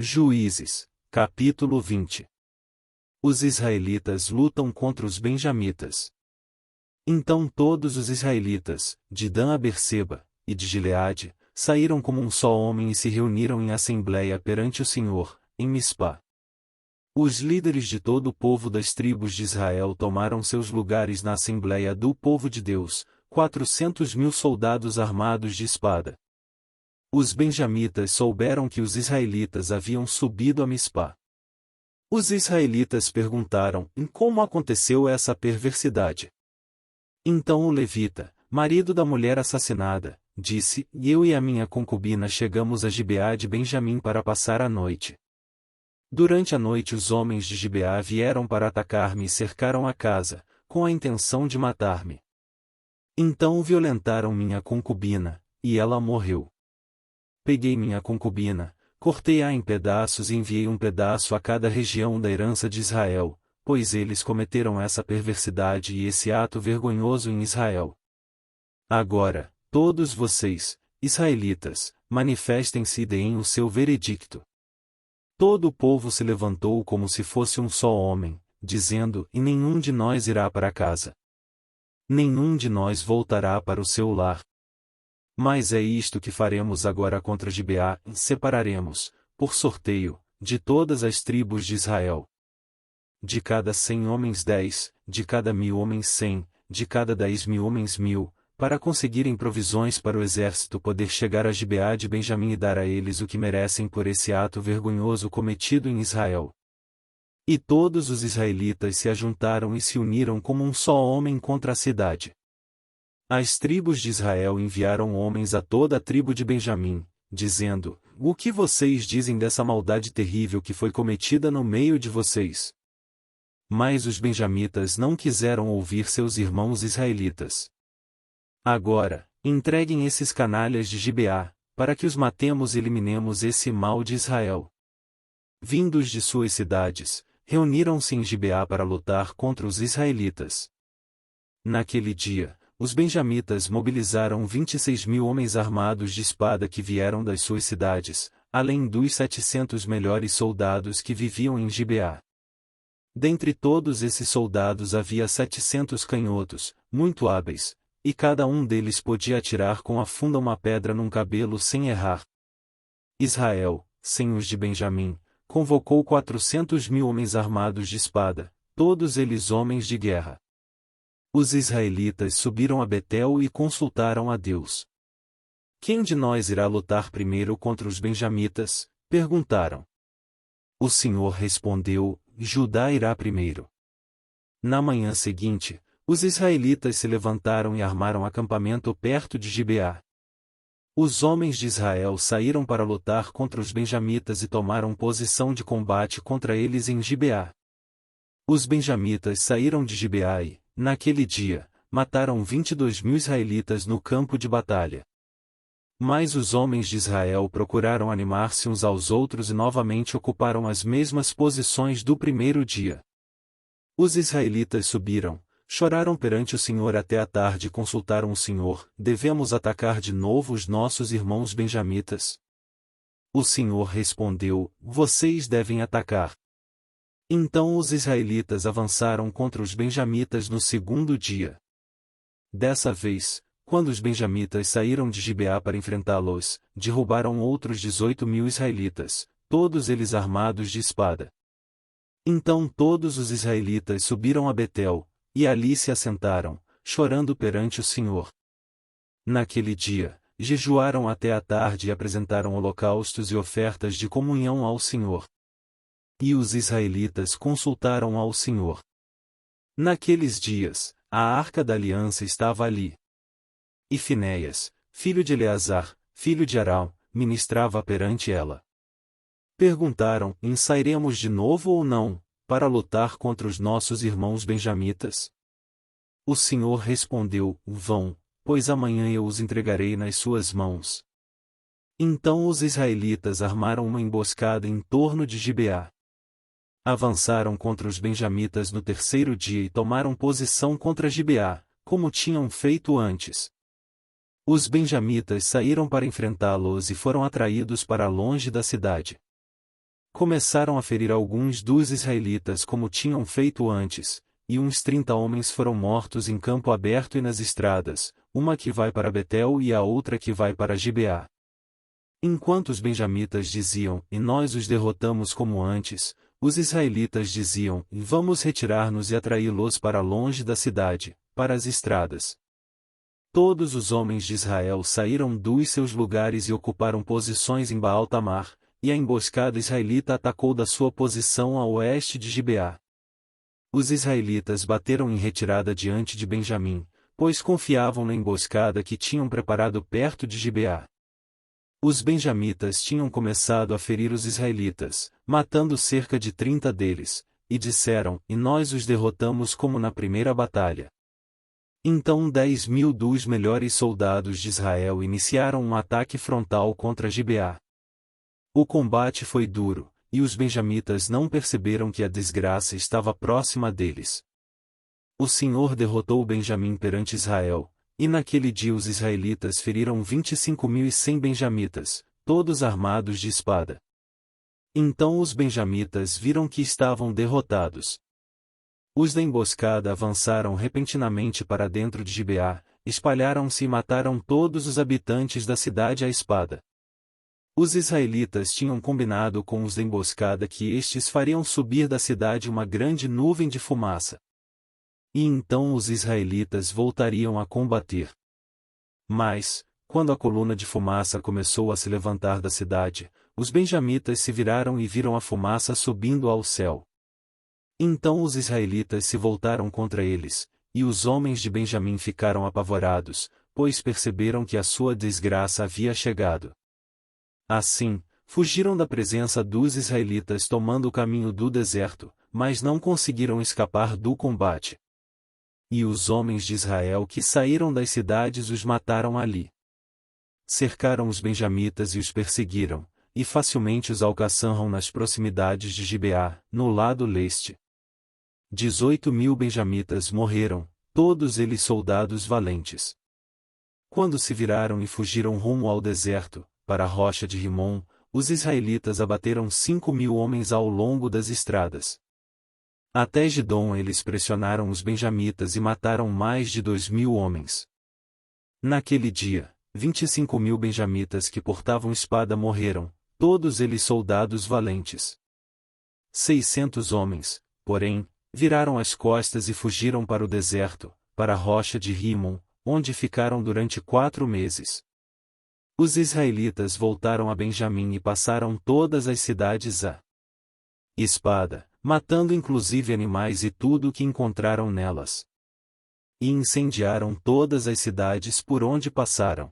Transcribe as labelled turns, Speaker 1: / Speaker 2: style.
Speaker 1: Juízes, capítulo 20. Os israelitas lutam contra os benjamitas. Então todos os israelitas, de Dan a Berseba, e de Gileade, saíram como um só homem e se reuniram em assembleia perante o Senhor, em Mispá. Os líderes de todo o povo das tribos de Israel tomaram seus lugares na assembleia do povo de Deus, 400.000 soldados armados de espada. Os benjamitas souberam que os israelitas haviam subido a Mispá. Os israelitas perguntaram: como aconteceu essa perversidade? Então o levita, marido da mulher assassinada, disse: eu e a minha concubina chegamos a Gibeá de Benjamim para passar a noite. Durante a noite os homens de Gibeá vieram para atacar-me e cercaram a casa, com a intenção de matar-me. Então violentaram minha concubina, e ela morreu. Peguei minha concubina, cortei-a em pedaços e enviei um pedaço a cada região da herança de Israel, pois eles cometeram essa perversidade e esse ato vergonhoso em Israel. Agora, todos vocês, israelitas, manifestem-se e deem o seu veredicto. Todo o povo se levantou como se fosse um só homem, dizendo: e nenhum de nós irá para casa. Nenhum de nós voltará para o seu lar. Mas é isto que faremos agora contra Gibeá: separaremos, por sorteio, de todas as tribos de Israel. De cada 100 homens 10, de cada 1.000 homens 100, de cada 10.000 homens 1.000, para conseguirem provisões para o exército poder chegar a Gibeá de Benjamim e dar a eles o que merecem por esse ato vergonhoso cometido em Israel. E todos os israelitas se ajuntaram e se uniram como um só homem contra a cidade. As tribos de Israel enviaram homens a toda a tribo de Benjamim, dizendo: o que vocês dizem dessa maldade terrível que foi cometida no meio de vocês? Mas os benjamitas não quiseram ouvir seus irmãos israelitas. Agora, entreguem esses canalhas de Gibeá, para que os matemos e eliminemos esse mal de Israel. Vindos de suas cidades, reuniram-se em Gibeá para lutar contra os israelitas. Naquele dia, os benjamitas mobilizaram 26.000 homens armados de espada que vieram das suas cidades, além dos 700 melhores soldados que viviam em Gibeá. Dentre todos esses soldados havia 700 canhotos, muito hábeis, e cada um deles podia atirar com a funda uma pedra num cabelo sem errar. Israel, sem os de Benjamim, convocou 400.000 homens armados de espada, todos eles homens de guerra. Os israelitas subiram a Betel e consultaram a Deus. Quem de nós irá lutar primeiro contra os benjamitas? Perguntaram. O Senhor respondeu: Judá irá primeiro. Na manhã seguinte, os israelitas se levantaram e armaram acampamento perto de Gibeá. Os homens de Israel saíram para lutar contra os benjamitas e tomaram posição de combate contra eles em Gibeá. Os benjamitas saíram de Gibeá e, naquele dia, mataram 22.000 israelitas no campo de batalha. Mas os homens de Israel procuraram animar-se uns aos outros e novamente ocuparam as mesmas posições do primeiro dia. Os israelitas subiram, choraram perante o Senhor até a tarde e consultaram o Senhor: devemos atacar de novo os nossos irmãos benjamitas? O Senhor respondeu: vocês devem atacar. Então os israelitas avançaram contra os benjamitas no segundo dia. Dessa vez, quando os benjamitas saíram de Gibeá para enfrentá-los, derrubaram outros 18.000 israelitas, todos eles armados de espada. Então todos os israelitas subiram a Betel, e ali se assentaram, chorando perante o Senhor. Naquele dia, jejuaram até a tarde e apresentaram holocaustos e ofertas de comunhão ao Senhor. E os israelitas consultaram ao Senhor. Naqueles dias, a arca da aliança estava ali. E Finéias, filho de Eleazar, filho de Arão, ministrava perante ela. Perguntaram: sairemos de novo ou não, para lutar contra os nossos irmãos benjamitas? O Senhor respondeu: vão, pois amanhã eu os entregarei nas suas mãos. Então os israelitas armaram uma emboscada em torno de Gibeá. Avançaram contra os benjamitas no terceiro dia e tomaram posição contra Gibeá, como tinham feito antes. Os benjamitas saíram para enfrentá-los e foram atraídos para longe da cidade. Começaram a ferir alguns dos israelitas como tinham feito antes, e uns 30 homens foram mortos em campo aberto e nas estradas, uma que vai para Betel e a outra que vai para Gibeá. Enquanto os benjamitas diziam, e nós os derrotamos como antes, os israelitas diziam, e vamos retirar-nos e atraí-los para longe da cidade, para as estradas. Todos os homens de Israel saíram dos seus lugares e ocuparam posições em Baal-Tamar, e a emboscada israelita atacou da sua posição a oeste de Gibeá. Os israelitas bateram em retirada diante de Benjamim, pois confiavam na emboscada que tinham preparado perto de Gibeá. Os benjamitas tinham começado a ferir os israelitas, matando cerca de 30 deles, e disseram, e nós os derrotamos como na primeira batalha. Então 10.000 dos melhores soldados de Israel iniciaram um ataque frontal contra Gibeá. O combate foi duro, e os benjamitas não perceberam que a desgraça estava próxima deles. O Senhor derrotou Benjamim perante Israel, e naquele dia os israelitas feriram 25.100 benjamitas, todos armados de espada. Então os benjamitas viram que estavam derrotados. Os da emboscada avançaram repentinamente para dentro de Gibeá, espalharam-se e mataram todos os habitantes da cidade à espada. Os israelitas tinham combinado com os da emboscada que estes fariam subir da cidade uma grande nuvem de fumaça. E então os israelitas voltariam a combater. Mas, quando a coluna de fumaça começou a se levantar da cidade, os benjamitas se viraram e viram a fumaça subindo ao céu. Então os israelitas se voltaram contra eles, e os homens de Benjamim ficaram apavorados, pois perceberam que a sua desgraça havia chegado. Assim, fugiram da presença dos israelitas tomando o caminho do deserto, mas não conseguiram escapar do combate. E os homens de Israel que saíram das cidades os mataram ali. Cercaram os benjamitas e os perseguiram, e facilmente os alcançaram nas proximidades de Gibeá, no lado leste. 18.000 benjamitas morreram, todos eles soldados valentes. Quando se viraram e fugiram rumo ao deserto, para a rocha de Rimom, os israelitas abateram 5.000 homens ao longo das estradas. Até Gidom eles pressionaram os benjamitas e mataram mais de 2.000 homens. Naquele dia, 25.000 benjamitas que portavam espada morreram, todos eles soldados valentes. 600 homens, porém, viraram as costas e fugiram para o deserto, para a rocha de Rimom, onde ficaram durante 4 meses. Os israelitas voltaram a Benjamim e passaram todas as cidades a espada, matando inclusive animais e tudo o que encontraram nelas. E incendiaram todas as cidades por onde passaram.